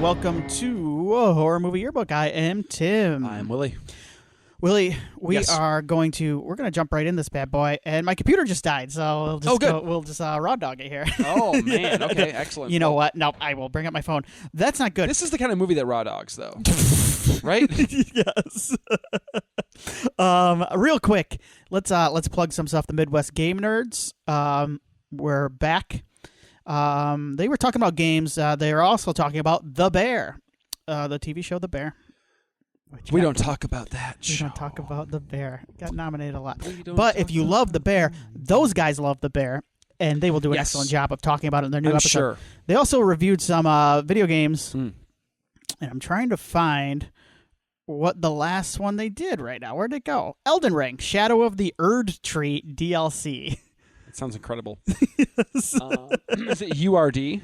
welcome to a Horror Movie Yearbook. I am Tim. I'm Willie. Willie, we're going to jump right in this bad boy, and my computer just died, so we'll just raw dog it here. Oh man, okay, excellent. You know what? No, I will bring up my phone. That's not good. This is the kind of movie that raw dogs, though, right? Yes. Real quick, let's plug some stuff. The Midwest Game Nerds. We're back. They were talking about games. They are also talking about The Bear, the TV show The Bear. We don't talk about that. We don't talk about The Bear. Got nominated a lot. But if you love The Bear, those guys love The Bear, and they will do an excellent job of talking about it in their new episode. Sure. They also reviewed some video games, and I'm trying to find what the last one they did right now. Where'd it go? Elden Ring, Shadow of the Erd Tree DLC. It sounds incredible. Is it URD?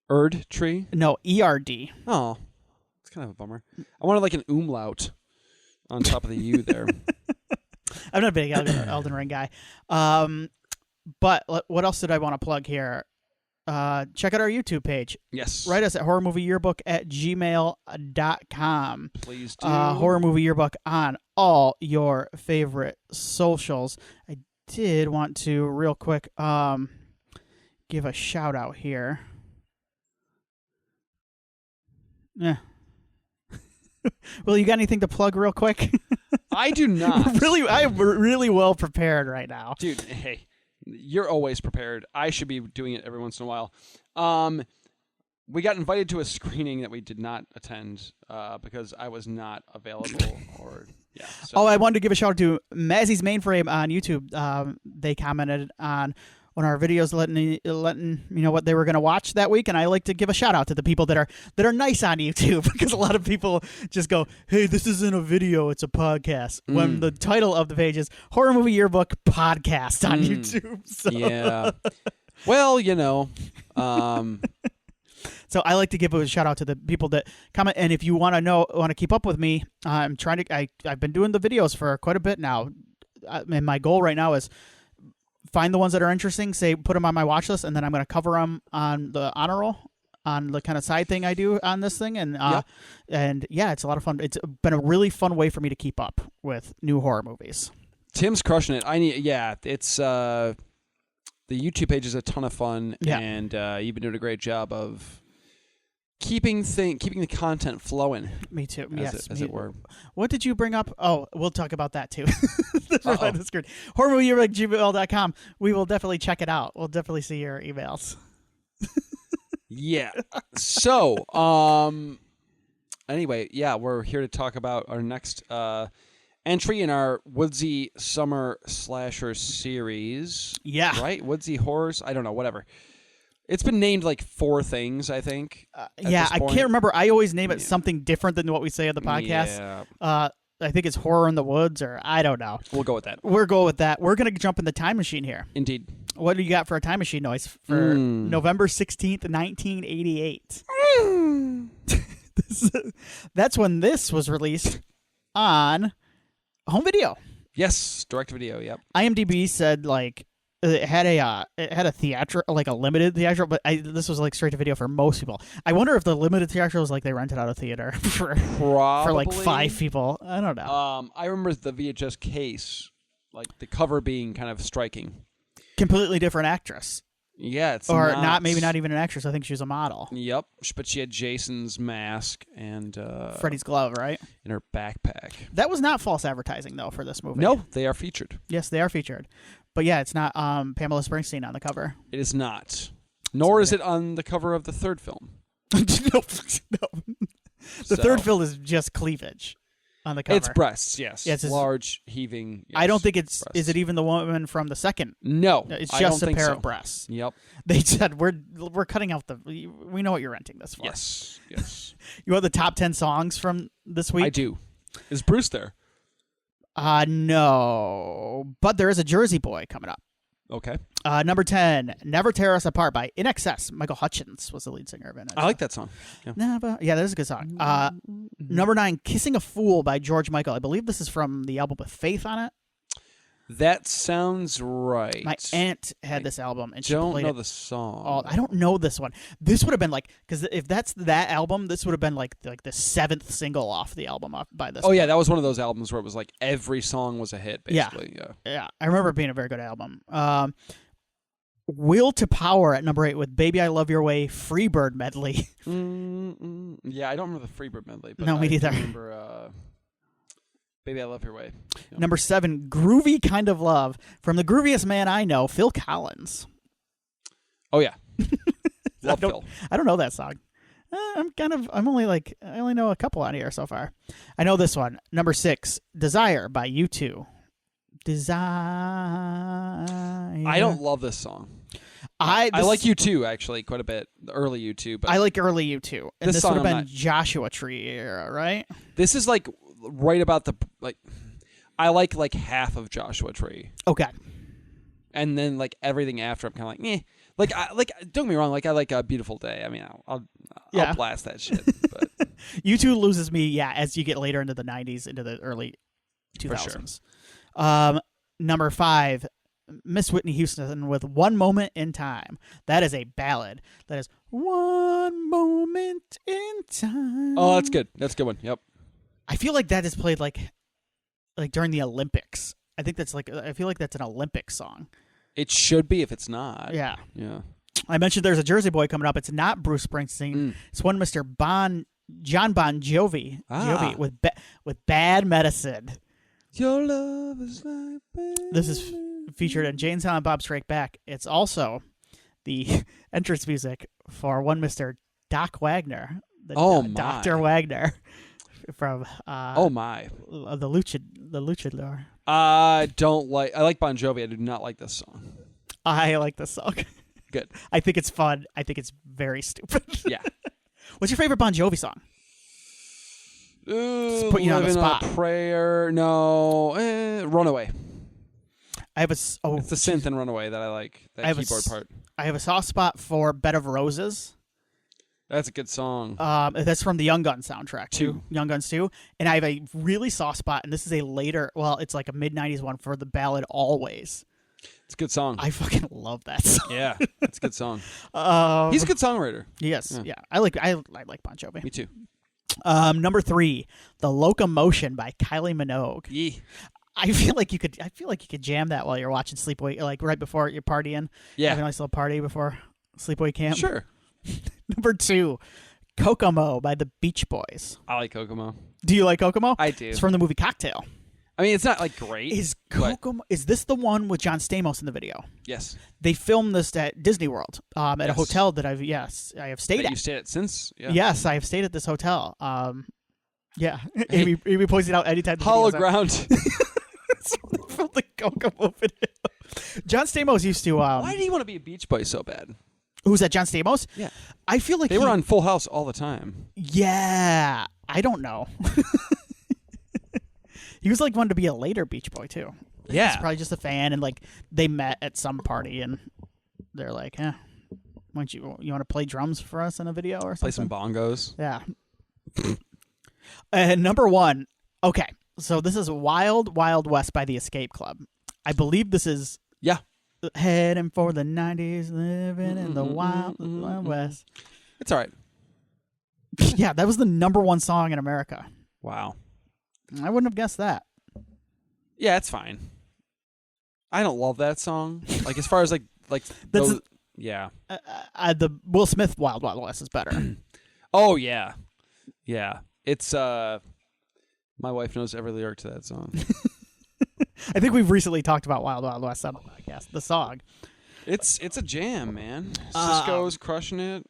Erd Tree? No, ERD. Oh. Kind of a bummer. I wanted like an umlaut on top of the U there. I'm not a big Elden Ring guy. But what else did I want to plug here? Check out our YouTube page. Yes. Write us at horrormovieyearbook@gmail.com. Please do. Horror Movie Yearbook on all your favorite socials. I did want to, real quick, give a shout out here. Yeah. Well, you got anything to plug real quick? I do not. I'm really well prepared right now. Dude, hey, you're always prepared. I should be doing it every once in a while. We got invited to a screening that we did not attend because I was not available. So. I wanted to give a shout out to Mazzy's Mainframe on YouTube. They commented on one of our videos letting you know what they were going to watch that week, and I like to give a shout out to the people that are nice on YouTube, because a lot of people just go, hey, this isn't a video, it's a podcast, when the title of the page is Horror Movie Yearbook Podcast on YouTube. So. Yeah. Well, you know. So I like to give a shout out to the people that comment, and if you want to keep up with me, I've been doing the videos for quite a bit now, and my goal right now is find the ones that are interesting, put them on my watch list, and then I'm going to cover them on the honor roll, on the kind of side thing I do on this thing. And it's a lot of fun. It's been a really fun way for me to keep up with new horror movies. Tim's crushing it. It's the YouTube page is a ton of fun, and you've been doing a great job of keeping the content flowing. Me too. As it were. What did you bring up? Oh, we'll talk about that too. HorrorMovieYearbook@gmail.com. We will definitely check it out. We'll definitely see your emails. Yeah. So, anyway, we're here to talk about our next entry in our Woodsy Summer Slasher series. Yeah. Right? Woodsy Horrors? I don't know, whatever. It's been named like 4 things, I think. I can't remember. I always name it something different than what we say on the podcast. Yeah. I think it's Horror in the Woods, or I don't know. We'll go with that. We're going to jump in the time machine here. Indeed. What do you got for a time machine noise for November 16th, 1988? That's when this was released on home video. Yes, direct video, yep. IMDb said it had a theatrical, like a limited theatrical, but this was like straight to video for most people. I wonder if the limited theatrical was like they rented out a theater for like 5 people. I don't know. I remember the VHS case, like the cover being kind of striking. Completely different actress. Yeah, it's maybe not even an actress. I think she was a model. Yep, but she had Jason's mask and Freddy's glove, right? In her backpack. That was not false advertising though for this movie. No, they are featured. Yes, they are featured. But yeah, it's not Pamela Springsteen on the cover. It is not. Nor is it on the cover of the third film. No. The third film is just cleavage on the cover. It's breasts, yes. Yeah, it's large, heaving. Yes, I don't think it's... breasts. Is it even the woman from the second? No, It's I just don't a think pair so. of breasts. Yep. They said, we're cutting out the... We know what you're renting this for. Yes. You want the top 10 songs from this week? I do. Is Bruce there? No. But there is a Jersey Boy coming up. Okay. Number 10, Never Tear Us Apart by In Excess. Michael Hutchins was the lead singer of it. I like that song. Yeah, that is a good song. Number 9, Kissing a Fool by George Michael. I believe this is from the album with Faith on it. That sounds right. My aunt had this album, and she don't played know it the song. all. I don't know this one. This would have been like, because if that's that album, this would have been like the 7th single off the album by this. Oh yeah, that was one of those albums where it was like every song was a hit, basically. Yeah. I remember it being a very good album. Will to Power at number 8 with Baby I Love Your Way Freebird medley. Yeah, I don't remember the Freebird medley, but No, me neither. I remember Baby I Love Your Way. Yeah. Number 7, Groovy Kind of Love from the grooviest man I know, Phil Collins. Oh yeah. Love Phil. I don't know that song. I only know a couple on here so far. I know this one. Number 6, Desire by U2. Desire. I don't love this song. I like U2 actually quite a bit. The early U2, but I like early U2. And this would have been not... Joshua Tree era, right? This is like right about the I like half of Joshua Tree. Okay. And then like everything after I'm kind of like, don't get me wrong, like I like A Beautiful Day. I mean, I'll blast that shit. But U2 loses me, as you get later into the 90s, into the early 2000s. Sure. Number 5, Miss Whitney Houston with One Moment in Time. That is a ballad. That is One Moment in Time. Oh, that's good. That's a good one. Yep. I feel like that is played like during the Olympics. I feel like that's an Olympic song. It should be if it's not. Yeah. Yeah. I mentioned there's a Jersey Boy coming up. It's not Bruce Springsteen. It's one Mr. John Bon Jovi. Jovi with Bad Medicine. Your love is like This is featured in Jane Silent Bob Strike Back. It's also the entrance music for one Mr. Doc Wagner. Dr. Wagner from the Luchador. I like Bon Jovi. I do not like this song. I like this song. Good. I think it's fun. I think it's very stupid. Yeah. What's your favorite Bon Jovi song? Just put you on the spot. Prayer. No. Runaway. It's the synth in Runaway that I like. That keyboard part. I have a soft spot for Bed of Roses. That's a good song. That's from the Young Guns soundtrack too. Young Guns 2. And I have a really soft spot, and this is it's like a mid-90s one for the ballad Always. It's a good song. I fucking love that song. Yeah, it's a good song. He's a good songwriter. Yes, yeah. I like Bon Jovi. Me too. Number 3, The Locomotion by Kylie Minogue. Yeah. I feel like you could jam that while you're watching Sleepaway, like right before you're partying. Yeah. Having a nice little party before Sleepaway Camp. Sure. Number 2, Kokomo by the Beach Boys. I like Kokomo. Do you like Kokomo? I do. It's from the movie Cocktail. I mean, it's not like great. Is this the one with John Stamos in the video? Yes. They filmed this at Disney World at a hotel that I have stayed at. You stayed at since? Yeah. Yes, I have stayed at this hotel. Yeah. Amy points it out anytime. Hollow ground. From the Kokomo video. John Stamos used to. Why did he want to be a Beach Boy so bad? Who's that, John Stamos? Yeah. I feel like they were on Full House all the time. Yeah. I don't know. He was like wanted to be a later Beach Boy too. Yeah. He's probably just a fan, and like they met at some party, and they're like, why don't you want to play drums for us in a video or something? Play some bongos. Yeah. And number 1. Okay. So this is Wild Wild West by the Escape Club. I believe this is heading for the 90s, living in the Wild Wild West. It's all right. Yeah, that was the number 1 song in America. Wow. I wouldn't have guessed that. Yeah, it's fine. I don't love that song. Like as far as like yeah. The Will Smith Wild Wild West is better. Oh yeah. Yeah. It's my wife knows every lyric to that song. I think we've recently talked about Wild Wild West on the podcast. The song. It's a jam, man. Cisco's crushing it.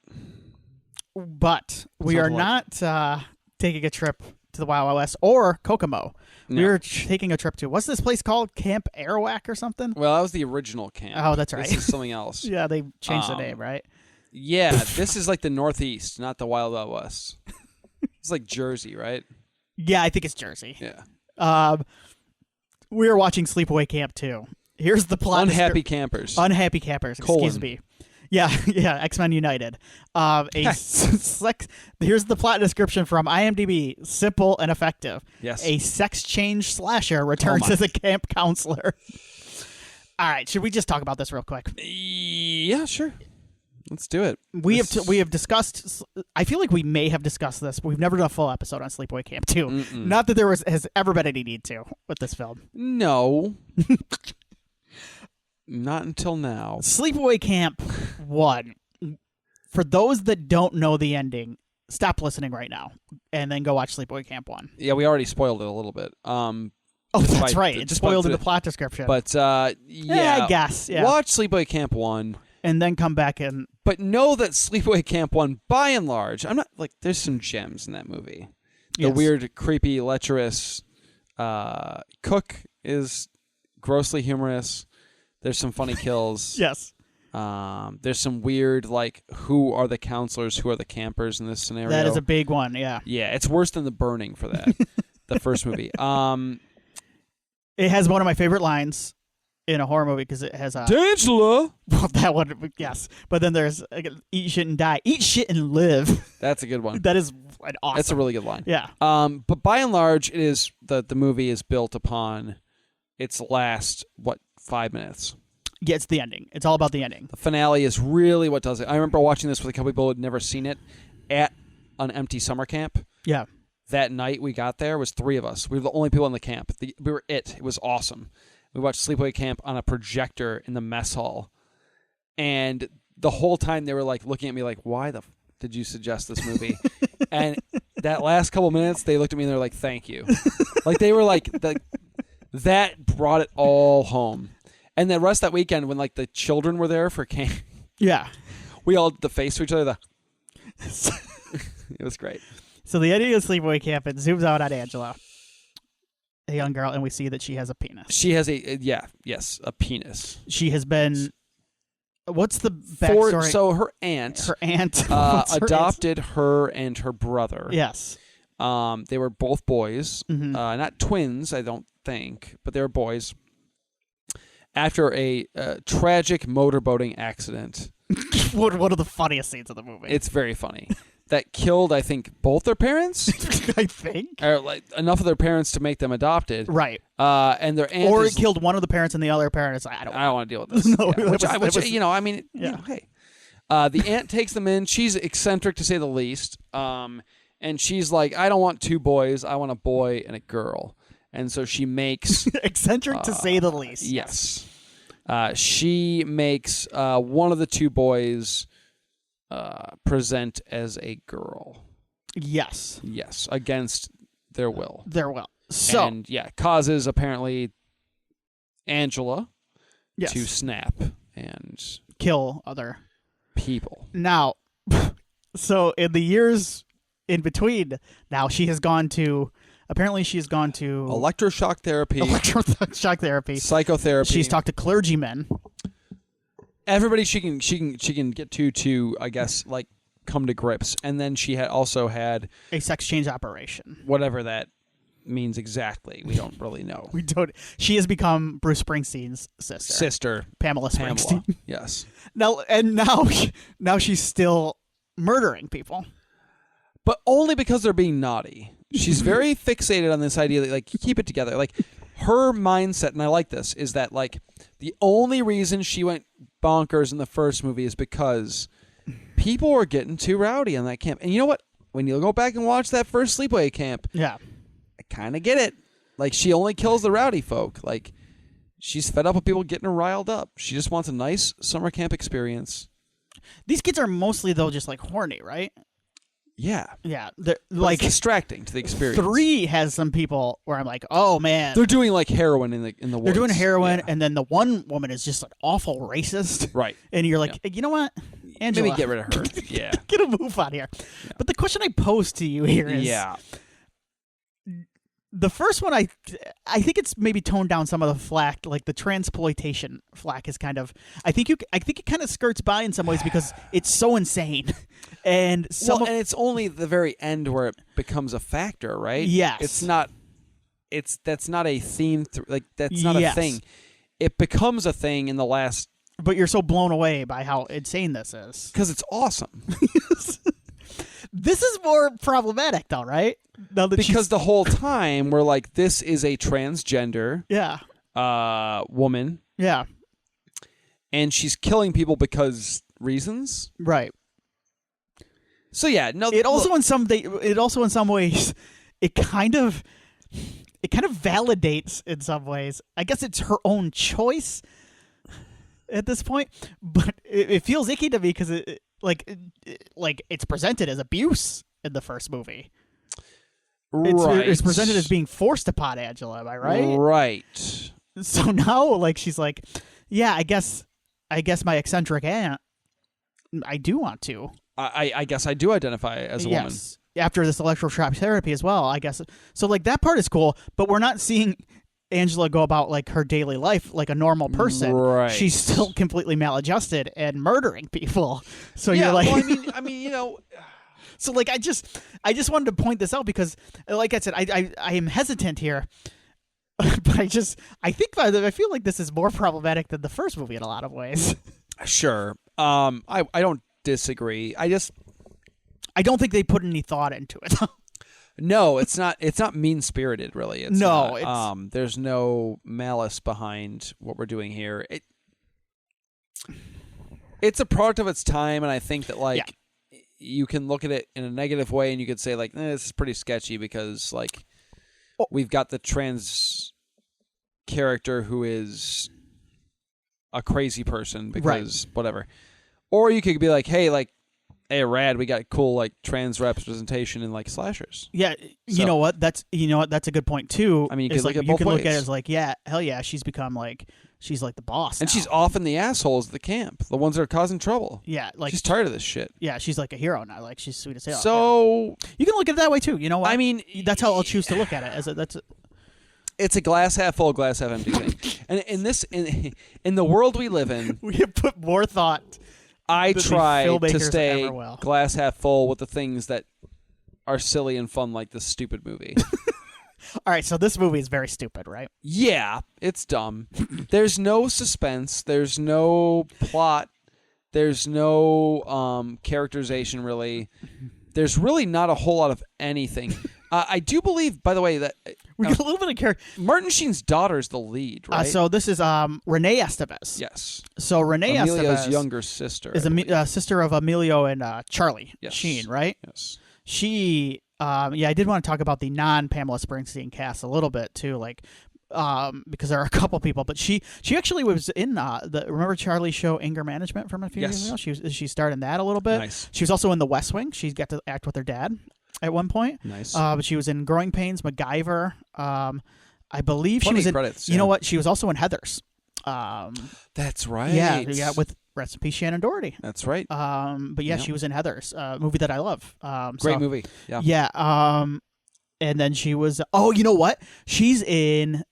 But we are not taking a trip to the Wild Wild West or Kokomo. No. We were taking a trip to, what's this place called? Camp Arawak or something? Well, that was the original camp. Oh, that's right. This is something else. Yeah, they changed the name, right? Yeah, this is like the Northeast, not the Wild Wild West. It's like Jersey, right? Yeah, I think it's Jersey. Yeah. We were watching Sleepaway Camp 2. Here's the plot. Unhappy campers. Excuse me. Yeah, yeah, X-Men United. Here's the plot description from IMDb. Simple and effective. Yes. A sex change slasher returns as a camp counselor. All right, should we just talk about this real quick? Yeah, sure. Let's do it. We have discussed. I feel like we may have discussed this, but we've never done a full episode on Sleepaway Camp 2. Mm-mm. Not that has ever been any need to with this film. No. Not until now. Sleepaway Camp 1. For those that don't know the ending, stop listening right now and then go watch Sleepaway Camp 1. Yeah, we already spoiled it a little bit. That's right. It's spoiled in the plot description. But yeah, I guess. Yeah. Watch Sleepaway Camp 1. And then come back and... But know that Sleepaway Camp 1, by and large, I'm not like, there's some gems in that movie. The weird, creepy, lecherous cook is grossly humorous. There's some funny kills. Yes. There's some weird, like, who are the counselors, who are the campers in this scenario? That is a big one, yeah. Yeah, it's worse than The Burning for that, the first movie. It has one of my favorite lines in a horror movie because it has a... D'Angela! Well, that one, yes. But then there's eat shit and die. Eat shit and live. That's a good one. That is an awesome. That's a really good line. Yeah. But by and large, it is the movie is built upon its last, 5 minutes. Yeah, it's the ending. It's all about the ending. The finale is really what does it. I remember watching this with a couple people who had never seen it at an empty summer camp. Yeah. That night we got there was 3 of us. We were the only people in the camp. We were it. It was awesome. We watched Sleepaway Camp on a projector in the mess hall. And the whole time they were like looking at me like, why the did you suggest this movie? And that last couple minutes, they looked at me and they're like, thank you. Like they were like, that brought it all home. And the rest of that weekend when like the children were there for camp. Yeah. We all did the face to each other. It was great. So the ending of Sleepaway Camp, it zooms out on Angela, a young girl, and we see that she has a penis. She has a penis. She has been. What's the backstory? So her aunt adopted her and her brother. Yes. They were both boys, mm-hmm. Not twins, I don't think, but they were boys. After a tragic motorboating accident. One of the funniest scenes of the movie. It's very funny. That killed, I think, both their parents. I think, or like enough of their parents to make them adopted. Right. And their aunt, or it killed one of the parents and the other parent is like, I don't want to deal with this. No, yeah. Which yeah. Hey. The aunt takes them in. She's eccentric to say the least. And she's like, I don't want 2 boys. I want a boy and a girl. And so she makes eccentric to say the least. Yes. She makes one of the 2 boys present as a girl. Yes. Yes, against their will. So, and causes apparently Angela yes. to snap and kill other people. Now, so in the years in between, now she has gone to. Apparently, she's gone to electroshock therapy, psychotherapy. She's talked to clergymen. Everybody she can get to I guess like come to grips, and then she also had a sex change operation. Whatever that means exactly, we don't really know. We don't. She has become Bruce Springsteen's sister, Pamela Springsteen. Yes. Now she's still murdering people, but only because they're being naughty. She's very fixated on this idea that, like, keep it together. Like, her mindset, and I like this, is that, like, the only reason she went bonkers in the first movie is because people were getting too rowdy on that camp. And you know what? When you go back and watch that first Sleepaway Camp, yeah, I kind of get it. Like, she only kills the rowdy folk. Like, she's fed up with people getting her riled up. She just wants a nice summer camp experience. These kids are mostly, though, just, like, horny, right? Yeah. Yeah. They're like distracting to the experience. 3 has some people where I'm like, oh man. They're doing like heroin in the woods. They're doing heroin, and then the one woman is just like awful racist. Right. And you're like, you know what? Angela. Maybe get rid of her. Yeah. Get a move on here. Yeah. But the question I pose to you here is the first one, I think it's maybe toned down some of the flack, like the transploitation flack is kind of. I think it kind of skirts by in some ways because it's so insane, and and it's only the very end where it becomes a factor, right? Yes, it's not. That's not a theme. That's not a thing. It becomes a thing in the last But you're so blown away by how insane this is. Because it's awesome. This is more problematic, though, right? Now that Because the whole time we're like, this is a transgender woman. Yeah. And she's killing people because reasons. Right. So yeah, no. It also in some ways it kind of validates in some ways. I guess it's her own choice at this point, but it feels icky to me because it's presented as abuse in the first movie. It's presented as being forced upon Angela. Am I right? Right. So now, like, she's like, yeah, I guess my eccentric aunt, I do want to. I guess I do identify as a woman. After this electroshock therapy as well, I guess. So, like, that part is cool, but we're not seeing Angela go about, like, her daily life like a normal person. Right. She's still completely maladjusted and murdering people. So yeah, you're like... well, I mean, you know... So, like, I just wanted to point this out because, like I said, I am hesitant here. But I feel like this is more problematic than the first movie in a lot of ways. Sure. I don't disagree. I don't think they put any thought into it. No, it's not mean-spirited, really. There's no malice behind what we're doing here. It's a product of its time, and I think that, like, you can look at it in a negative way, and you could say, like, this is pretty sketchy because, like, we've got the trans character who is a crazy person because whatever. Or you could be like, hey, rad, we got cool, like, trans representation in, like, slashers. Yeah, you know what? That's a good point too. I mean, you can look at both You can look ways. at it as like, yeah, hell yeah, she's become like, she's like the boss And now. she's often the assholes at the camp, the ones that are causing trouble. Yeah, like she's tired of this shit. Yeah, she's like a hero now. Like, she's sweet as hell. So you can look at it that way too. You know what? I mean, that's how I'll choose to look at it. It's a glass half full, glass half empty thing. And in the world we live in, we have put more thought. I try to stay ever will. glass half full with the things that are silly and fun, like this stupid movie. All right, so this movie is very stupid, right? Yeah, it's dumb. There's no suspense. There's no plot. There's no characterization, really. There's really not a whole lot of anything. I do believe, by the way, that we got a little bit of character. Martin Sheen's daughter is the lead, right? So this is Renee Estevez. Yes. So Renee Emilio's Estevez younger sister is a sister of Emilio and Charlie Sheen, right? Yes. She, I did want to talk about the non-Pamela Springsteen cast a little bit too, like, because there are a couple people, but she actually was in remember Charlie's show Anger Management from a few years ago? She starred in that a little bit. Nice. She was also in The West Wing. She got to act with her dad at one point. Nice. But she was in Growing Pains, MacGyver. I believe Plenty she was in. credits, You know what? She was also in Heathers. That's right. Yeah, with rest in peace Shannon Doherty. That's right. But yeah, she was in Heathers, a movie that I love. Great movie. Yeah. Yeah. And then she was. Oh, you know what? She's in.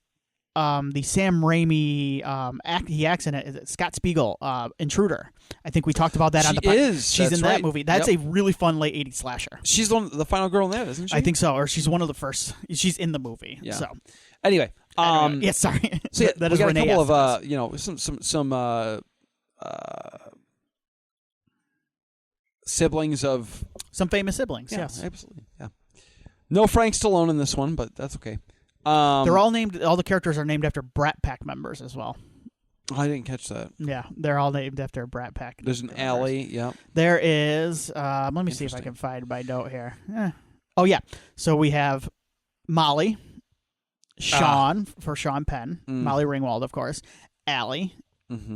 The Sam Raimi he acts in it. Scott Spiegel, Intruder. I think we talked about that on the podcast. She's in that movie. That's a really fun late 80s slasher. She's the final girl in that, isn't she? I think so, or she's one of the first. She's in the movie. Yeah. So anyway, yeah, sorry. So yeah, that we is got Renee a couple Estevez. of some siblings of some famous siblings. Yeah, yes, absolutely. Yeah. No Frank Stallone in this one, but that's okay. They're all named. All the characters are named after Brat Pack members as well. I didn't catch that. Yeah, they're all named after Brat Pack. There's an alley. Yep. There is. Let me see if I can find my note here. Oh yeah. So we have Molly, Sean for Sean Penn, Molly Ringwald, of course. Allie,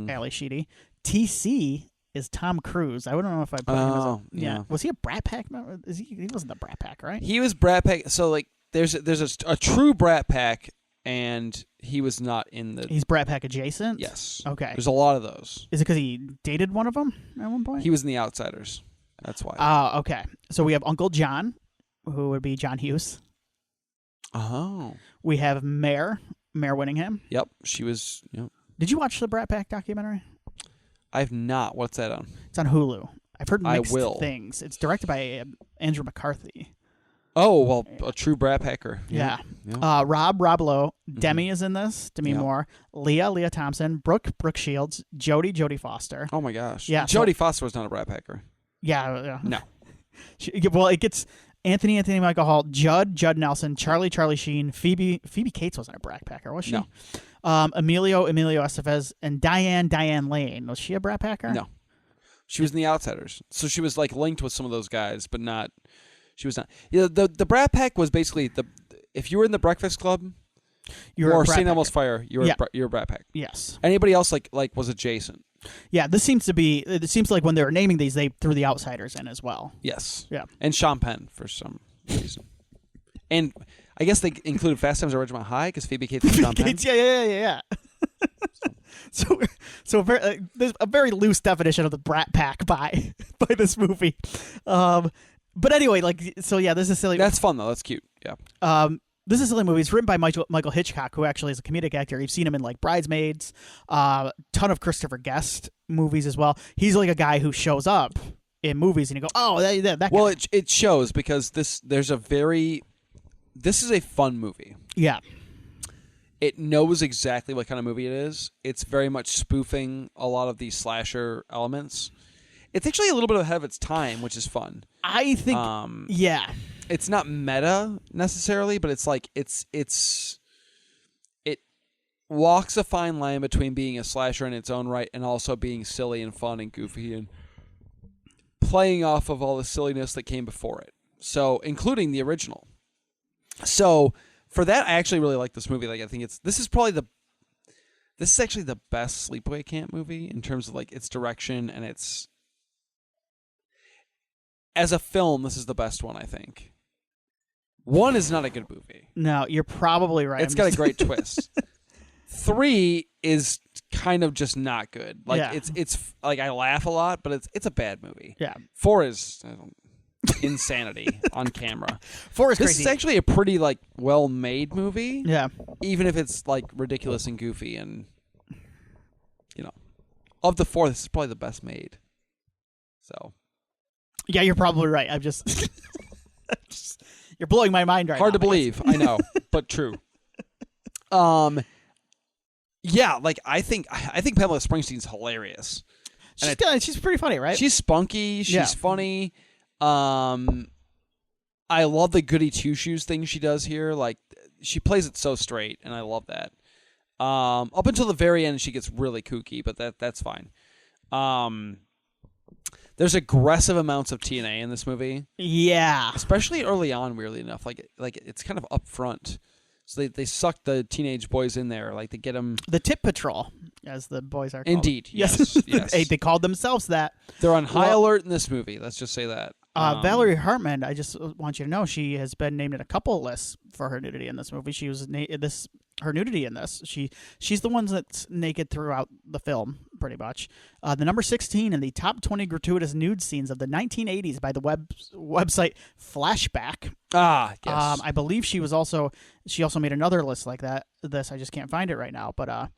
Allie Sheedy. TC is Tom Cruise. I don't know if I put him as a. Yeah. Was he a Brat Pack member? He wasn't the Brat Pack, right? He was Brat Pack. So like. There's a true Brat Pack, and he was not in the... He's Brat Pack adjacent? Yes. Okay. There's a lot of those. Is it because he dated one of them at one point? He was in The Outsiders. That's why. Oh, okay. So we have Uncle John, who would be John Hughes. Oh. We have Mare Winningham. Yep. She was... Yep. Did you watch the Brat Pack documentary? I have not. What's that on? It's on Hulu. I've heard mixed I will. things. It's directed by Andrew McCarthy. Oh, well, a true Brat Packer. Yeah. Yeah. Rob Lowe, Demi is in this. Demi Moore, Leah Thompson, Brooke Shields, Jodie Foster. Oh my gosh. Yeah, Jodie Foster was not a Brat Packer. Yeah. No. Well, it gets Anthony Michael Hall, Judd Nelson, Charlie Sheen, Phoebe Cates wasn't a Brat Packer, was she? No. Emilio Estevez, and Diane Lane. Was she a Brat Packer? No. She was in The Outsiders. So she was like linked with some of those guys, but not. She was not. Yeah, the Brat Pack was basically if you were in the Breakfast Club or St. Elmo's Fire, you're a Brat Pack. Yes. Anybody else like was adjacent. Yeah, it seems like when they were naming these, they threw the Outsiders in as well. Yes. Yeah. And Sean Penn for some reason. And I guess they included Fast Times at Ridgemont High because Phoebe Cates and Sean Penn. Yeah. So there's a very loose definition of the Brat Pack by this movie. But anyway, this is silly. That's fun though. That's cute. Yeah. This is a silly movie. It's written by Michael Hitchcock, who actually is a comedic actor. You've seen him in like Bridesmaids, ton of Christopher Guest movies as well. He's like a guy who shows up in movies and you go, oh, that guy. Well, it shows because this is a fun movie. Yeah. It knows exactly what kind of movie it is. It's very much spoofing a lot of these slasher elements. It's actually a little bit ahead of its time, which is fun. I think, yeah. It's not meta necessarily, but it's like it walks a fine line between being a slasher in its own right and also being silly and fun and goofy and playing off of all the silliness that came before it. So, including the original. So, for that, I actually really like this movie. Like, I think this is actually the best sleepaway camp movie in terms of like its direction and its. As a film, this is the best one, I think. 1 is not a good movie. No, you're probably right. It's got a great twist. 3 is kind of just not good. Like it's like I laugh a lot, but it's a bad movie. Yeah. 4 is insanity on camera. 4 is This crazy. is actually a pretty like well-made movie. Yeah. Even if it's like ridiculous and goofy and of the 4, this is probably the best made. So. Yeah, you're probably right. I'm just you're blowing my mind right now. Hard to believe, I know, but true. Yeah, like I think Pamela Springsteen's hilarious. She's pretty funny, right? She's spunky. She's funny. I love the goody two shoes thing she does here. Like she plays it so straight, and I love that. Up until the very end, she gets really kooky, but that's fine. There's aggressive amounts of TNA in this movie. Yeah. Especially early on, weirdly enough. Like it's kind of up front. So they suck the teenage boys in there. Like they get them... The Tip Patrol, as the boys are called. Indeed. Yes. Hey, they called themselves that. They're on high alert in this movie. Let's just say that. Valerie Hartman, I just want you to know, she has been named in a couple lists for her nudity in this movie. She was her nudity in this. She's the one that's naked throughout the film, pretty much. The number 16 in the top 20 gratuitous nude scenes of the 1980s by the website Flashback. Ah, yes. I believe she also made another list like that. I just can't find it right now. But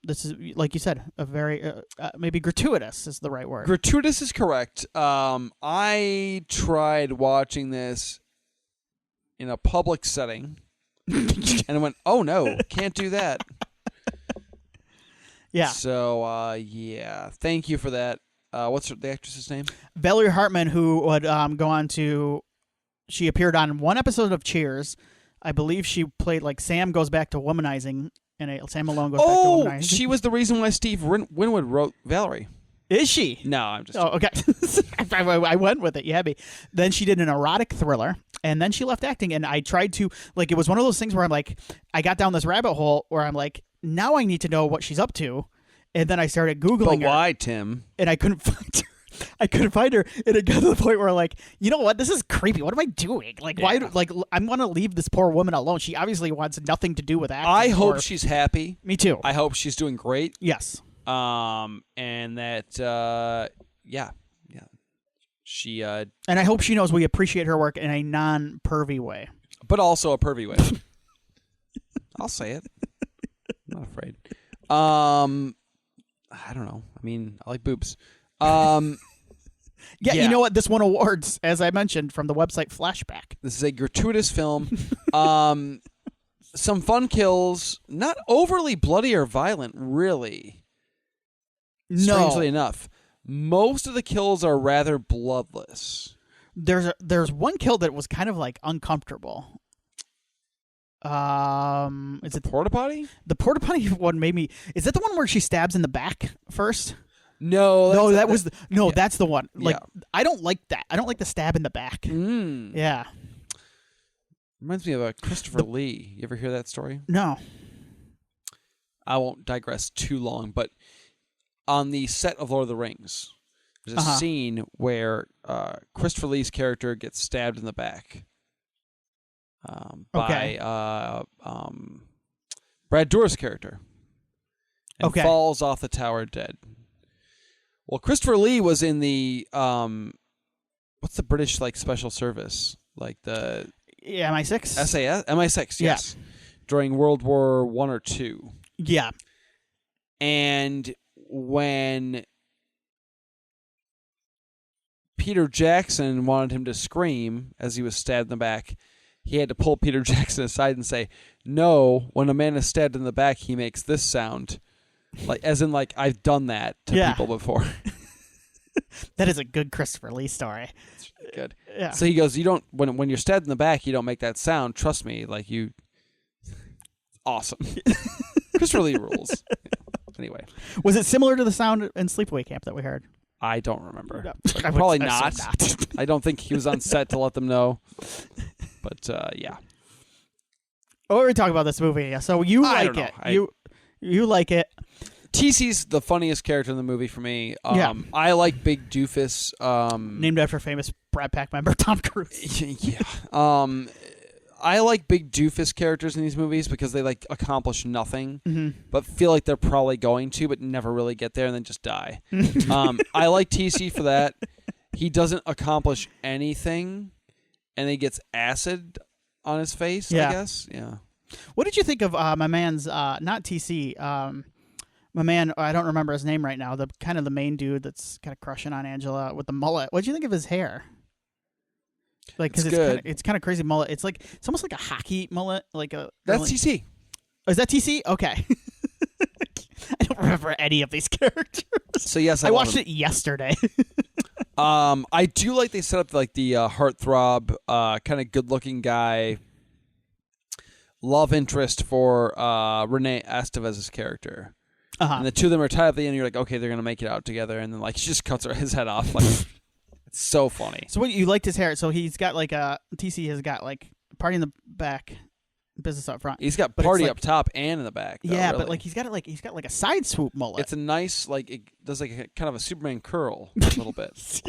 this is, like you said, a very maybe gratuitous is the right word. Gratuitous is correct. I tried watching this in a public setting. And I went, oh no, can't do that. Yeah. So, thank you for that. What's the actress's name? Valerie Hartman, who would go on to, she appeared on one episode of Cheers. I believe she played like Sam Goes Back to Womanizing, and Sam Malone Goes Back to Womanizing. Oh, she was the reason why Steve Winwood wrote Valerie. Is she? No, I'm just... Oh, okay. I went with it. You had me. Then she did an erotic thriller, and then she left acting, and I tried to, like, it was one of those things where I'm like, I got down this rabbit hole where I'm like, now I need to know what she's up to, and then I started Googling her. But why, Tim? And I couldn't find her. And it got to the point where, like, you know what? This is creepy. What am I doing? Like, why? Like, I want to leave this poor woman alone. She obviously wants nothing to do with acting. I hope she's happy. Me too. I hope she's doing great. Yes. And that, she, and I hope she knows we appreciate her work in a non-pervy way. But also a pervy way. I'll say it. I'm not afraid. I don't know. I mean, I like boobs. Yeah, you know what? This won awards, as I mentioned, from the website Flashback. This is a gratuitous film. Some fun kills, not overly bloody or violent, really. Strangely enough. Most of the kills are rather bloodless. There's one kill that was kind of like uncomfortable. Is it Porta potty? The porta potty one made me. Is that the one where she stabs in the back first? No, that's the one. Like I don't like that. I don't like the stab in the back. Yeah. Reminds me of Christopher Lee. You ever hear that story? No. I won't digress too long, but on the set of Lord of the Rings, there's a scene where Christopher Lee's character gets stabbed in the back by Brad Dourif's character and falls off the tower dead. Well, Christopher Lee was in the what's the British special service, like the MI6? SAS? MI6, yes. During World War I or II. Yeah. And when Peter Jackson wanted him to scream as he was stabbed in the back, he had to pull Peter Jackson aside and say, "No, when a man is stabbed in the back, he makes this sound." As in, I've done that to people before. That is a good Christopher Lee story. It's really good. Yeah. So he goes, "You don't when you're stabbed in the back, you don't make that sound. Trust me, you." Awesome. Christopher Lee rules. Anyway, was it similar to the sound in Sleepaway Camp that we heard? I don't remember. No. Probably not. I don't think he was on set to let them know. But yeah. What were we talking about this movie? So you like it? You like it? TC's the funniest character in the movie for me. I like Big Doofus. Named after famous Brat Pack member Tom Cruise. Yeah. I like Big Doofus characters in these movies because they accomplish nothing, but feel like they're probably going to, but never really get there and then just die. I like TC for that. He doesn't accomplish anything, and he gets acid on his face. I guess. Yeah. What did you think of my man's not TC? My man, I don't remember his name right now. The kind of the main dude that's kind of crushing on Angela with the mullet. What did you think of his hair? Because it's kind of crazy mullet. It's almost like a hockey mullet. That's TC. Oh, is that TC? Okay. I don't remember any of these characters. So yes, I watched it yesterday. I do like they set up the heartthrob, kind of good-looking guy, love interest for Renee Estevez's character. And the two of them are tied up at the end. And you're like, okay, they're gonna make it out together, and then she just cuts his head off. It's so funny. So what you liked his hair? So he's got TC has got party in the back, business up front. He's got party up top and in the back. Though, yeah, really. but he's got a side swoop mullet. It's a nice it does a kind of a Superman curl a little bit.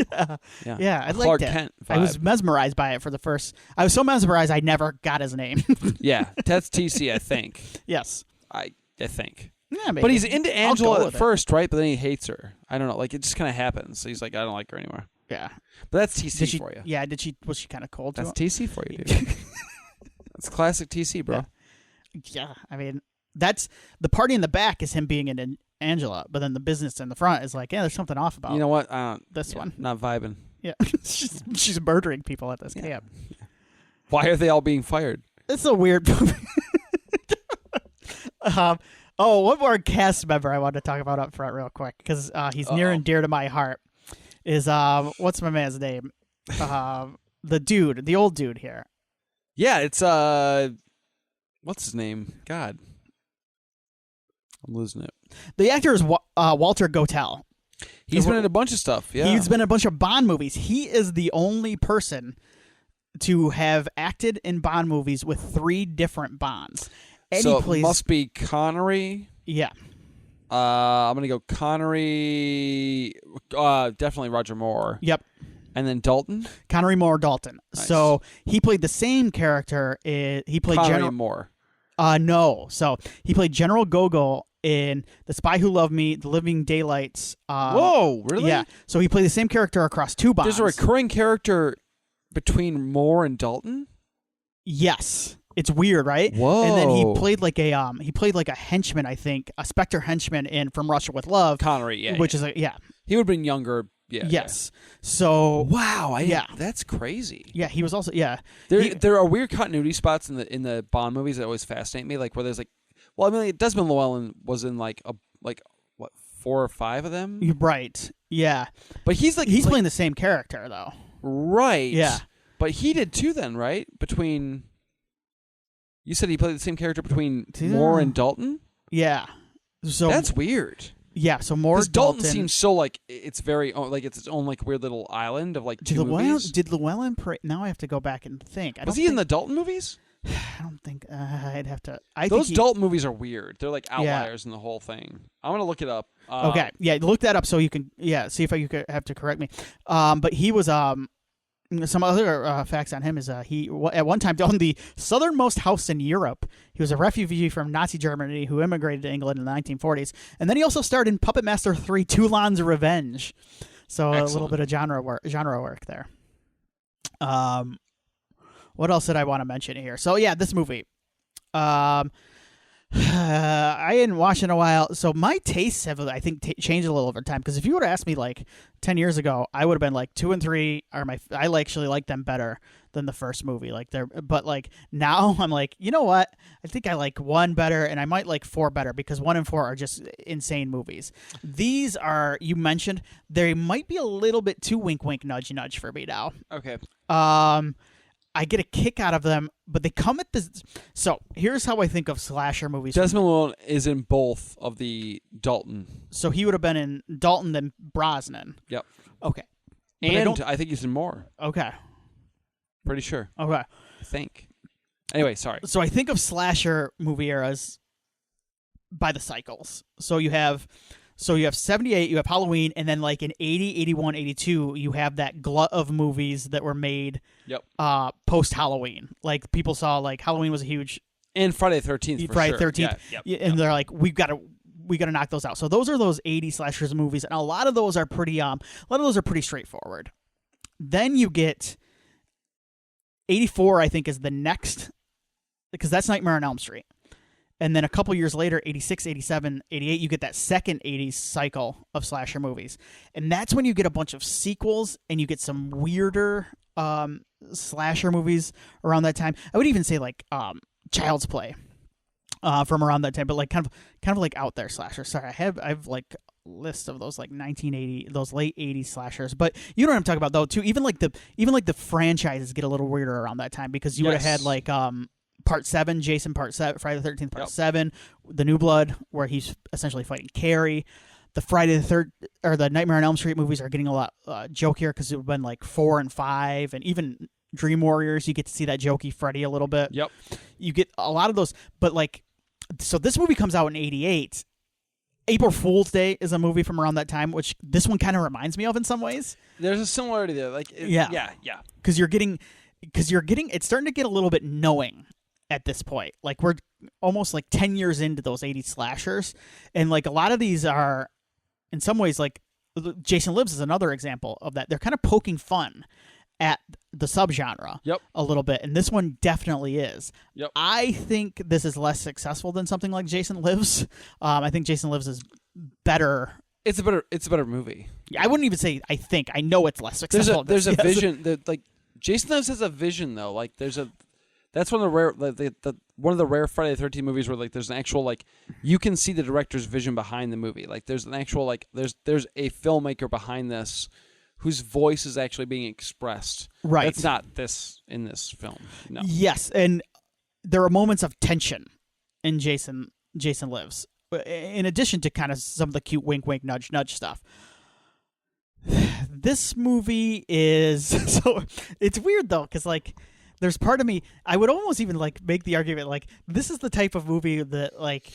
yeah. I Clark liked it. Kent vibe. I was mesmerized by it for the first. I was so mesmerized I never got his name. Yeah, that's TC. I think. Yes. I think. Yeah, maybe. But he's into Angela at first, right? But then he hates her. I don't know. It just kind of happens. So he's like, I don't like her anymore. Yeah. But that's TC for you. Yeah, was she kind of cold to That's him? TC for you, dude. That's classic TC, bro. Yeah, I mean, that's the party in the back is him being in Angela, but then the business in the front is there's something off about You know what? this one. Not vibing. Yeah. she's murdering people at this camp. Yeah. Why are they all being fired? It's a weird movie. One more cast member I wanted to talk about up front real quick because he's near and dear to my heart. Is what's my man's name? The old dude here. Yeah, it's what's his name? God, I'm losing it. The actor is Walter Gotell. He's been in a bunch of stuff. Yeah, he's been in a bunch of Bond movies. He is the only person to have acted in Bond movies with 3 different Bonds. And so he plays, it must be Connery. Yeah. I'm going to go Connery, definitely Roger Moore. Yep. And then Dalton? Connery, Moore, Dalton. Nice. So he played the same character. He played Connery Moore. No. So he played General Gogol in The Spy Who Loved Me, The Living Daylights. Whoa, really? Yeah. So he played the same character across 2 Bonds. There's a recurring character between Moore and Dalton? Yes. It's weird, right? Whoa! And then he played like a henchman, I think, a Spectre henchman in From Russia with Love. Connery, yeah, which yeah. is He would have been younger Yeah. Yes. So Wow. Yeah. That's crazy. yeah, he was also There are weird continuity spots in the Bond movies that always fascinate me. Like where there's like, well, I mean, Desmond Llewellyn was in like what 4 or 5 of them. Right. Yeah. But he's playing the same character though. Right. Yeah. But he did too then, right? Between you said he played the same character between Moore and Dalton? Yeah. So that's weird. Yeah, so Moore Dalton seems so like it's very like it's its own like weird little island of like two movies. Did Llewellyn now I have to go back and think. Was he in the Dalton movies? I don't think I'd have to. Those Dalton movies are weird. They're like outliers in the whole thing. I'm gonna look it up. Okay, yeah, look that up so you can see if you could have to correct me. But he was some other facts on him is he at one time owned the southernmost house in Europe. He was a refugee from Nazi Germany who immigrated to England in the 1940s, and then he also starred in Puppet Master 3: Toulon's Revenge. So Excellent. A little bit of genre work there. What else did I want to mention here? So yeah, this movie. I hadn't watched in a while, so my tastes have, I think, changed a little over time. Because if you would have asked me like 10 years ago, I would have been like 2 and 3 are I actually like them better than the first movie. But like now I'm like, you know what? I think I like 1 better, and I might like 4 better because 1 and 4 are just insane movies. These are, you mentioned, they might be a little bit too wink wink nudge nudge for me now. Okay. I get a kick out of them, but they come at this. So here's how I think of slasher movies. Desmond Llewellyn is in both of the Dalton. So he would have been in Dalton then Brosnan. Yep. Okay. And I think he's in more. Okay. Pretty sure. Okay. I think. Anyway, sorry. So I think of slasher movie eras by the cycles. So you have 78, you have Halloween, and then like in 80, 81, 82, you have that glut of movies that were made post-Halloween. Like people saw like Halloween was a huge... And Friday the 13th for Friday sure. the 13th. And they're like, we got to knock those out. So those are those 80 slashers movies, and a lot of those are pretty straightforward. Then you get 84, I think, is the next, because that's Nightmare on Elm Street. And then a couple years later, 86, 87, 88, you get that second 80s cycle of slasher movies. And that's when you get a bunch of sequels and you get some weirder slasher movies around that time. I would even say like Child's Play from around that time, but like kind of like out there slashers. Sorry, I've like list of those like 1980, those late 80s slashers. But you know what I'm talking about though too. Even like the franchises get a little weirder around that time, because you would have had like Part 7, Jason Part 7, Friday the 13th Part 7, The New Blood, where he's essentially fighting Carrie. The Friday the Third or the Nightmare on Elm Street movies are getting a lot jokier, because it would have been like 4 and 5, and even Dream Warriors, you get to see that jokey Freddy a little bit. Yep. You get a lot of those, but like, so this movie comes out in 88. April Fool's Day is a movie from around that time, which this one kind of reminds me of in some ways. There's a similarity there. Like, yeah. Because you're getting, it's starting to get a little bit knowing at this point. Like we're almost like 10 years into those 80s slashers, and like a lot of these are in some ways, like Jason Lives is another example of that. They're kind of poking fun at the subgenre a little bit, and this one definitely is. Yep. I think this is less successful than something like Jason Lives. I think Jason Lives is better. It's a better movie. I wouldn't even say I think. I know it's less successful. There's a vision that, like, Jason Lives has a vision though. Like that's one of the rare one of the rare Friday the 13th movies where like there's an actual, like, you can see the director's vision behind the movie. Like there's an actual, like, there's a filmmaker behind this whose voice is actually being expressed. Right. That's not this in this film. No. Yes, and there are moments of tension in Jason Lives, in addition to kind of some of the cute wink wink nudge nudge stuff. This movie is so it's weird though, because like there's part of me, I would almost even like make the argument like this is the type of movie that like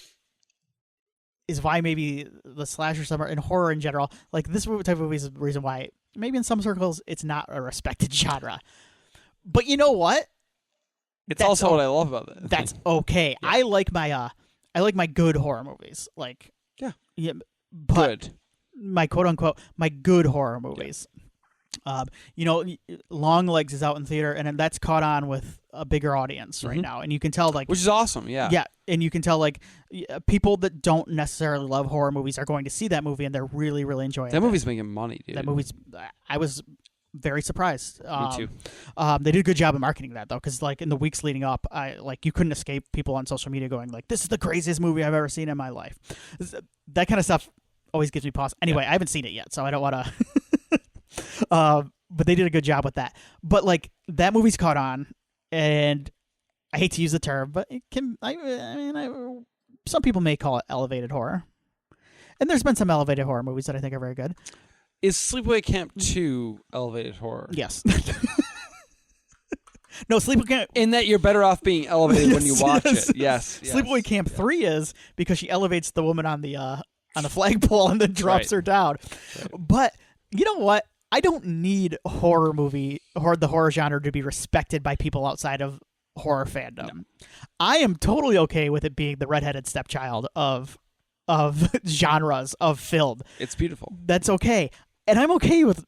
is why maybe the slasher summer and horror in general, like this type of movie is the reason why maybe in some circles it's not a respected genre. But you know what? It's also what I love about it. That's okay. Yeah. I like my good horror movies. Like yeah, but good. My quote unquote my good horror movies. Long Legs is out in theater, and that's caught on with a bigger audience right now, and you can tell which is awesome. Yeah, and you can tell people that don't necessarily love horror movies are going to see that movie, and they're really, really enjoying it. That movie's making money, dude. That movie's. I was very surprised. Me too. They did a good job of marketing that though, because in the weeks leading up, you couldn't escape people on social media going "This is the craziest movie I've ever seen in my life." That kind of stuff always gives me pause. Anyway, I haven't seen it yet, so I don't want to. But they did a good job with that. But that movie's caught on, and I hate to use the term, but it can. Some people may call it elevated horror, and there's been some elevated horror movies that I think are very good. Is Sleepaway Camp 2 elevated horror? Yes. No, Sleepaway Camp. In that you're better off being elevated when you watch it. Yes. Sleepaway Camp 3 is because she elevates the woman on the flagpole and then drops her down. Right. But you know what? I don't need the horror genre to be respected by people outside of horror fandom. No. I am totally okay with it being the redheaded stepchild of genres of film. It's beautiful. That's okay. And I'm okay with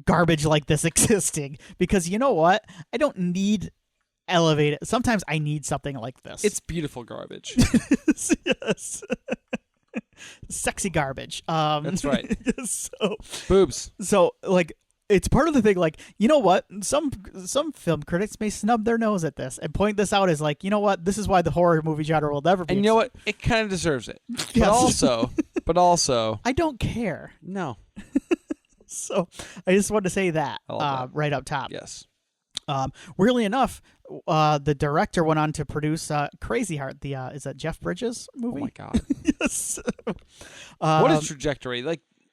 garbage like this existing because you know what? I don't need elevated. Sometimes I need something like this. It's beautiful garbage. Yes. Sexy garbage. That's right. So boobs. So it's part of the thing. You know what? Some film critics may snub their nose at this and point this out as you know what? This is why the horror movie genre will never be. And you know what? It kind of deserves it. Yes. But also, I don't care. No. So I just wanted to say that right up top. Yes. Weirdly enough, the director went on to produce Crazy Heart. Is that Jeff Bridges movie? Oh my god! Yes. What a trajectory!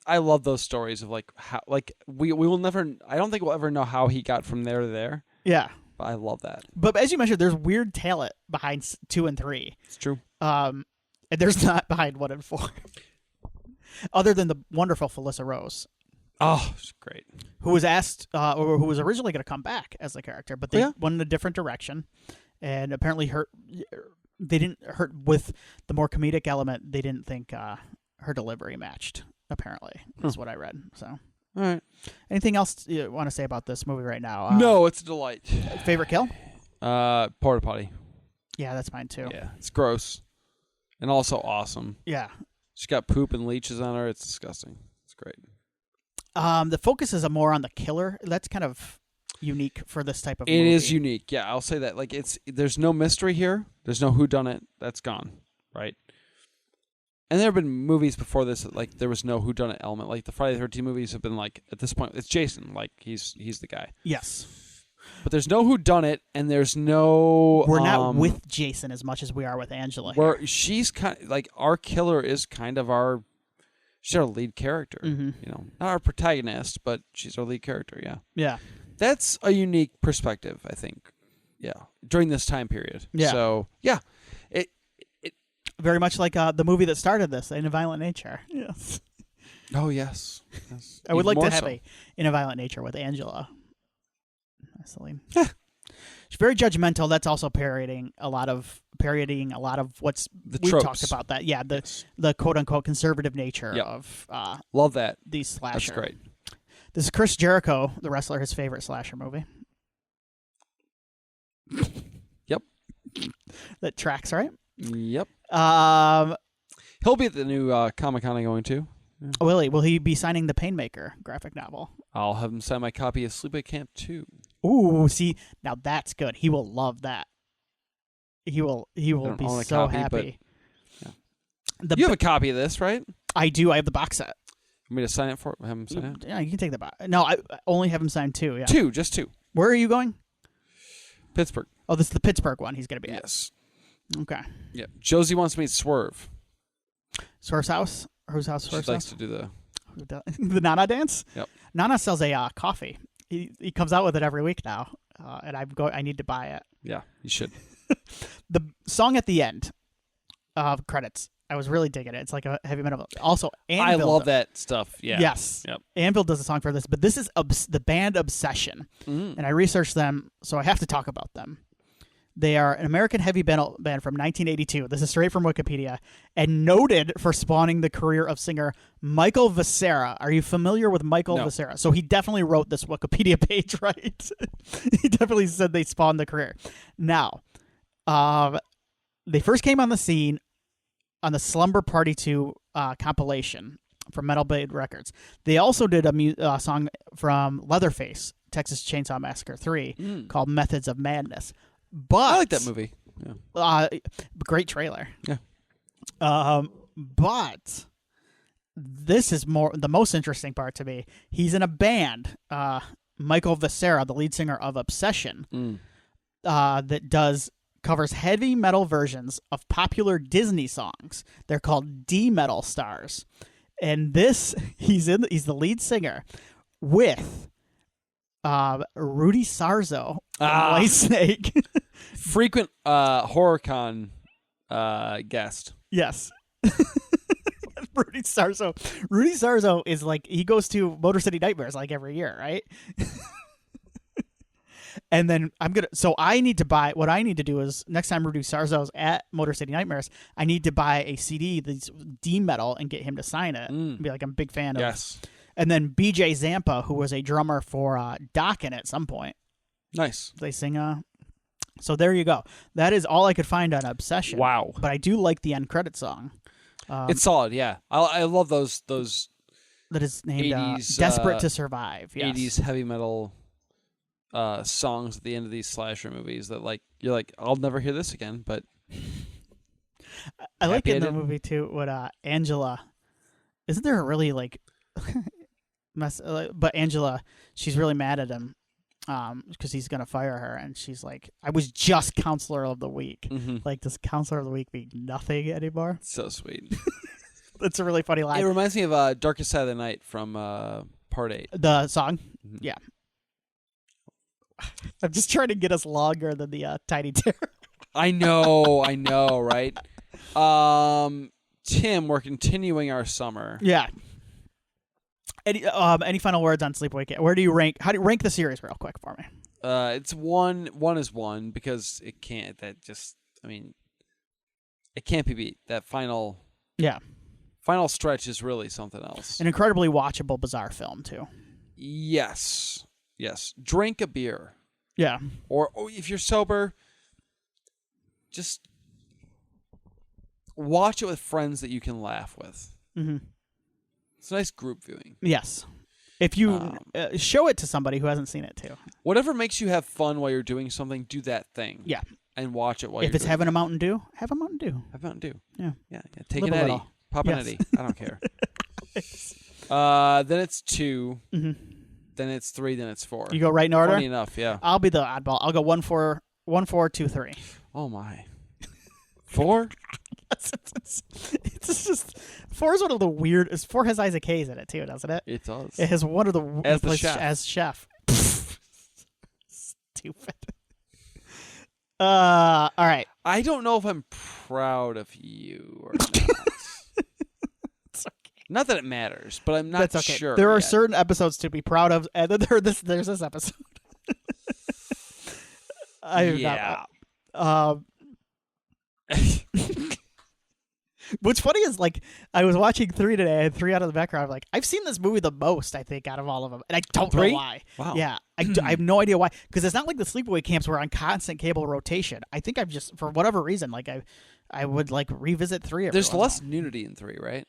I love those stories of how we will never. I don't think we'll ever know how he got from there to there. Yeah. But I love that. But as you mentioned, there's weird talent behind 2 and 3. It's true. And there's not behind 1 and 4, other than the wonderful Felissa Rose. Oh, she's great. Who was asked, or who was originally going to come back as the character, but they went in a different direction, and apparently they didn't hurt with the more comedic element. They didn't think her delivery matched. Apparently, is what I read. So, all right. Anything else you want to say about this movie right now? No, it's a delight. Favorite kill? Porta potty. Yeah, that's mine too. Yeah, it's gross, and also awesome. Yeah, she's got poop and leeches on her. It's disgusting. It's great. The focus is more on the killer. That's kind of unique for this type of movie. It is unique. Yeah, I'll say that. There's no mystery here. There's no whodunit. That's gone, right? And there have been movies before this that there was no whodunit element. The Friday the 13th movies have been at this point, it's Jason. He's the guy. Yes. But there's no whodunit, and there's no. We're not with Jason as much as we are with Angela. Where she's kind of our killer is kind of our. She's our lead character, not our protagonist, but she's our lead character. Yeah, yeah. That's a unique perspective, I think. Yeah, during this time period. Yeah. So yeah, it very much like the movie that started this, In a Violent Nature. Yes. Oh yes. I would like to have In a Violent Nature with Angela. Celine. She's very judgmental. That's also parodying a lot of what's we've talked about that. Yeah, the quote unquote conservative nature of love that these slasher. That's great. This is Chris Jericho, the wrestler, his favorite slasher movie. Yep. That tracks, right? Yep. He'll be at the new Comic-Con I'm going to. Yeah. Will he be signing the Painmaker graphic novel? I'll have him sign my copy of Sleepaway Camp 2. Ooh, see, now that's good. He will love that. He will be so happy. But, yeah. You have a copy of this, right? I do. I have the box set. Want me to sign it for him? Sign it? Yeah, you can take the box. No, I only have him sign 2. Yeah. Just 2. Where are you going? Pittsburgh. Oh, this is the Pittsburgh one he's going to be at. Yes. Okay. Yeah. Josie wants me to Swerve. Swerve's house? Whose house? She likes to do the Nana dance? Yep. Nana sells a coffee. He comes out with it every week now, and I need to buy it. Yeah, you should. The song at the end of credits, I was really digging it. It's like a heavy metal. Also, Anvil. I love that stuff. Yeah. Yes. Yep. Anvil does a song for this, but this is the band Obsession, and I researched them, so I have to talk about them. They are an American heavy metal band from 1982. This is straight from Wikipedia, and noted for spawning the career of singer Michael Becerra. Are you familiar with Michael Becerra? So he definitely wrote this Wikipedia page, right? He definitely said they spawned the career. Now, they first came on the scene on the Slumber Party 2 compilation from Metal Blade Records. They also did a song from Leatherface, Texas Chainsaw Massacre 3, called Methods of Madness. But I like that movie. Yeah. Great trailer. Yeah. But this is the most interesting part to me. He's in a band, Michael Becerra, the lead singer of Obsession, that covers heavy metal versions of popular Disney songs. They're called D-Metal Stars. And he's the lead singer with Rudy Sarzo, Whitesnake. Frequent HorrorCon guest. Yes. Rudy Sarzo is like, he goes to Motor City Nightmares like every year, right? And then I need to buy, what I need to do is next time Rudy Sarzo's at Motor City Nightmares, I need to buy a CD that's D-Metal and get him to sign it. Be like, I'm a big fan of. Yes. And then BJ Zampa, who was a drummer for Dokken at some point. Nice. They sing. So there you go. That is all I could find on Obsession. Wow. But I do like the end credit song. It's solid, yeah. I love those that is named 80s, Desperate to Survive. Yes. 80s heavy metal songs at the end of these slasher movies that you're like, I'll never hear this again, but I like in the movie too what Angela, isn't there a really like mess, but Angela, she's really mad at him because he's gonna fire her, and she's like, I was just counselor of the week. Like, does counselor of the week mean nothing anymore? So sweet. That's a really funny line. It reminds me of Darkest Side of the Night from Part 8. The song? Yeah. I'm just trying to get us longer than the Tiny Terror. I know, right? Tim, we're continuing our summer. Yeah. Any final words on Sleepaway? Where do you rank? How do you rank the series real quick for me? It's one is one because it can't. It can't be beat. That final stretch is really something else. An incredibly watchable, bizarre film too. Yes. Drink a beer. Yeah. Or if you're sober, just watch it with friends that you can laugh with. Mm-hmm. It's a nice group viewing. Yes. If you show it to somebody who hasn't seen it too. Whatever makes you have fun while you're doing something, do that thing. Yeah. And watch it while if it's having a Mountain Dew, have a Mountain Dew. Have a Mountain Dew. Yeah. Take an Eddie. Pop an Eddie. I don't care. Then it's 2. Mm-hmm. Then it's 3. Then it's 4. You go right in order? Funny enough, yeah. I'll be the oddball. I'll go 1, 4, 2, 3. Oh, my. 4? It's just 4 is one of the weirdest. 4 has Isaac Hayes in it too, doesn't it? It does. It has one of the as chef. Stupid. All right. I don't know if I'm proud of you or not. It's okay. Not that it matters, but I'm not sure. There are certain episodes to be proud of, and then there's this episode. What's funny is, like, I was watching 3 today, and 3 out of the background. I'm like, I've seen this movie the most, I think, out of all of them, and I don't know why. Wow. Yeah, I have no idea why, because it's not like the Sleepaway Camps were on constant cable rotation. I think I've just, for whatever reason, like I would like revisit 3. There's less nudity in 3, right?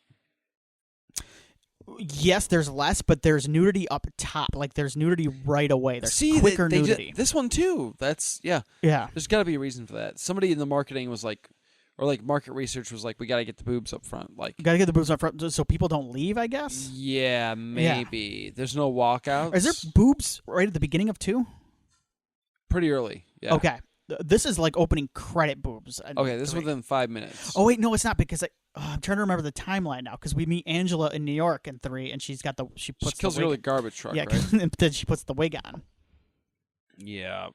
Yes, there's less, but there's nudity up top. Like, there's nudity right away. There's quicker nudity. This one too. That's yeah. There's got to be a reason for that. Somebody in the marketing was like, or like market research was like, we got to get the boobs up front. Like, you got to get the boobs up front so people don't leave, I guess. Yeah, maybe. Yeah. There's no walkouts. Is there boobs right at the beginning of 2? Pretty early. Yeah. Okay. This is like opening credit boobs. Okay, this is within 5 minutes. Oh wait, no, it's not, because I'm trying to remember the timeline now, because we meet Angela in New York in 3, and she kills her with a garbage truck, right? And then she puts the wig on. Yeah.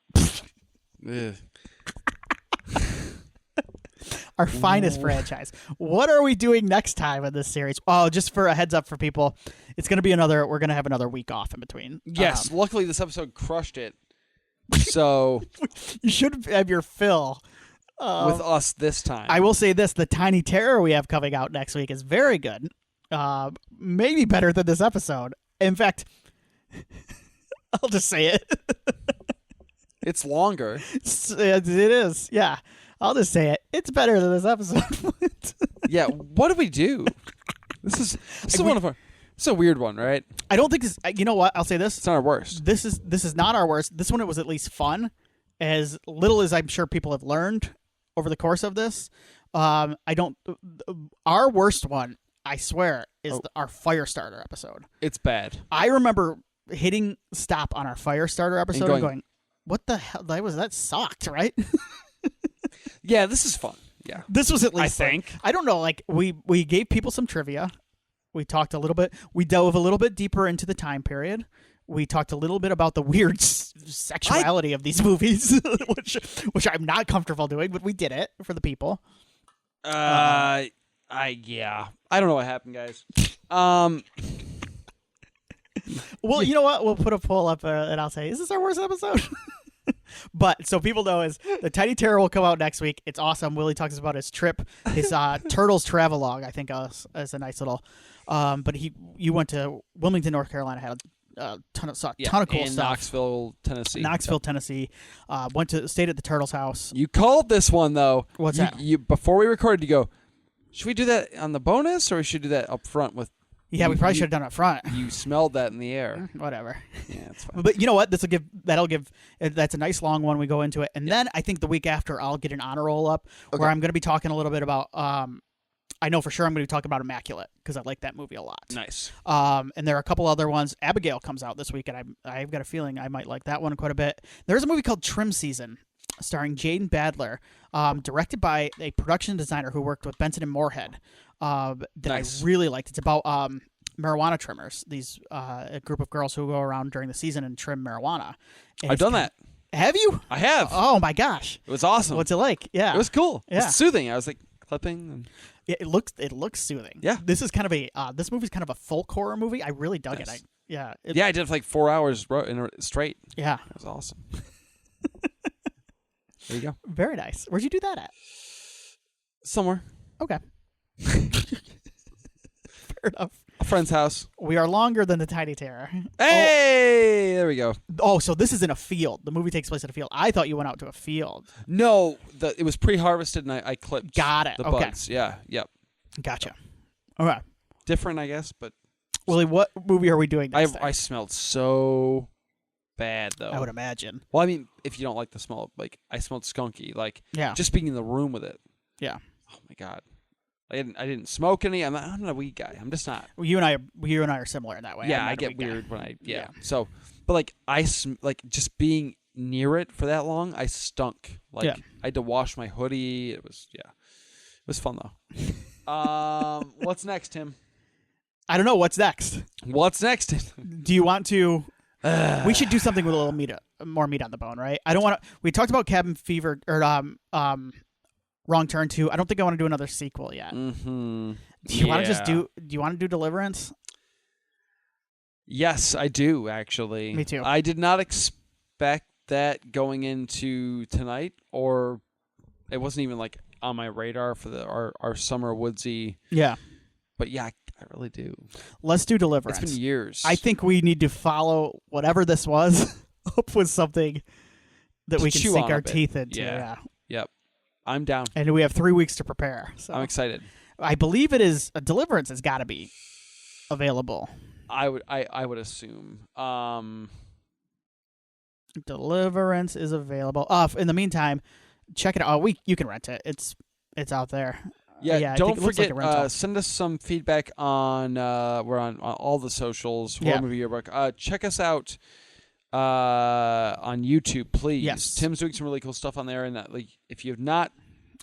Our finest franchise. What are we doing next time in this series? Oh, just for a heads up for people, it's going to be we're going to have another week off in between. Yes, luckily this episode crushed it. So You should have your fill. with us this time. I will say this: the Tiny Terror we have coming out next week is very good. Maybe better than this episode. In fact, I'll just say it. It's longer. It is. Yeah. I'll just say it. It's better than this episode. Yeah. What do we do? This is one of our. It's a weird one, right? I don't think this. You know what? I'll say this. It's not our worst. This is not our worst. This one, it was at least fun. As little as I'm sure people have learned over the course of this. I don't. Our worst one, I swear, is our Firestarter episode. It's bad. I remember hitting stop on our Firestarter episode and going, "What the hell? That sucked, right?" Yeah, this is fun. Yeah, this was at least. I think. I don't know. Like we gave people some trivia. We talked a little bit. We dove a little bit deeper into the time period. We talked a little bit about the weird sexuality of these movies, which I'm not comfortable doing, but we did it for the people. Yeah. I don't know what happened, guys. Well, you know what? We'll put a poll up and I'll say, is this our worst episode? But so people know is the Tiny Terror will come out next week. It's awesome. Willie talks about his trip, his Turtles travelogue. I think as a nice little. But you went to Wilmington, North Carolina, had a ton of cool stuff. Knoxville, Tennessee. Tennessee. Stayed at the Turtles house. You called this one though. What's that? You before we recorded, you go, should we do that on the bonus or we should do that up front with? Yeah, we probably should have done it up front. You smelled that in the air. Whatever. Yeah, it's fine. But you know what? That's a nice long one. We go into it, and then I think the week after I'll get an honor roll up where I'm going to be talking a little bit about. I know for sure I'm going to be talking about Immaculate because I like that movie a lot. Nice. And there are a couple other ones. Abigail comes out this week, and I've got a feeling I might like that one quite a bit. There's a movie called Trim Season, starring Jaden Badler, directed by a production designer who worked with Benson and Moorhead. That Nice. I really liked. It's about marijuana trimmers. These a group of girls who go around during the season and trim marijuana. And I've done that. Have you? I have. Oh my gosh! It was awesome. What's it like? Yeah, It was cool. Yeah. It was soothing. I was like clipping. And... Yeah, it looks soothing. Yeah. This is kind of a this movie's kind of a folk horror movie. I really dug it. Nice. I did it for like 4 hours straight. Yeah. It was awesome. There you go. Very nice. Where'd you do that at? Somewhere. Okay. Fair enough. A friend's house. We are longer than the Tiny Terror. Hey, there we go. Oh, so this is in a field. The movie takes place in a field. I thought you went out to a field. No, it was pre-harvested, and I clipped. Got it. The Okay. buds. Yeah. Yep. Gotcha. All right. Different, I guess, but Willie, what movie are we doing next? I smelled so bad though. I would imagine. Well, I mean, if you don't like the smell, like I smelled skunky. Like just being in the room with it. Yeah. Oh my god. I didn't smoke any. I'm not a weed guy. I'm just not. Well, you and I are similar in that way. Yeah, I get weird when yeah. So, but like like just being near it for that long, I stunk. Like I had to wash my hoodie. It was It was fun though. What's next, Tim? I don't know. What's next? What's next? Do you want to? We should do something with a little more meat on the bone, right? I don't want to. We talked about Cabin Fever or Wrong Turn 2. I don't think I want to do another sequel yet. Mm-hmm. Do you want to just do? Do you want to do Deliverance? Yes, I do actually. Me too. I did not expect that going into tonight, or it wasn't even like on my radar for our summer woodsy. Yeah. But yeah, I really do. Let's do Deliverance. It's been years. I think we need to follow whatever this was up with something that we can sink our teeth into. Yeah. Yep. I'm down. And we have 3 weeks to prepare. So I'm excited. I believe it is Deliverance has got to be available. I would assume. Deliverance is available. In the meantime, check it out. You can rent it. It's out there. Yeah, don't forget, send us some feedback on we're on all the socials, Horror Movie Yearbook. Check us out on YouTube, please. Yes. Tim's doing some really cool stuff on there, and like if you have not,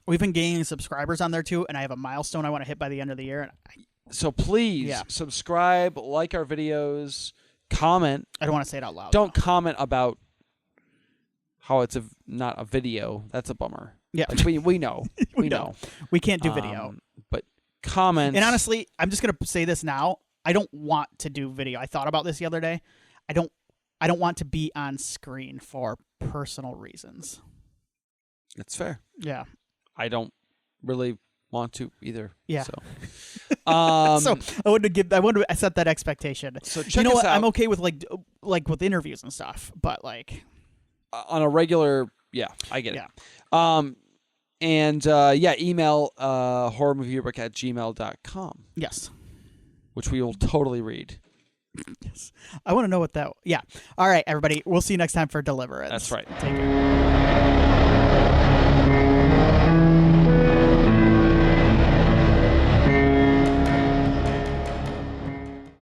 we've been gaining subscribers on there too, and I have a milestone I want to hit by the end of the year. So please subscribe, like our videos, comment. I don't want to say it out loud. Don't comment about how it's not a video. That's a bummer. Yeah, like we know. we know. We can't do video. But comment. And honestly, I'm just going to say this now. I don't want to do video. I thought about this the other day. I don't want to be on screen for personal reasons. It's fair. Yeah. I don't really want to either. Yeah. So, So I wouldn't have set that expectation. So check you know us what? out. I'm okay with like with interviews and stuff, but like on a regular, yeah, I get it. Yeah. Email horrormovierubric@gmail.com, yes. which we will totally read. Yes. I want to know what that. Yeah. All right, everybody. We'll see you next time for Deliverance. That's right. Take care.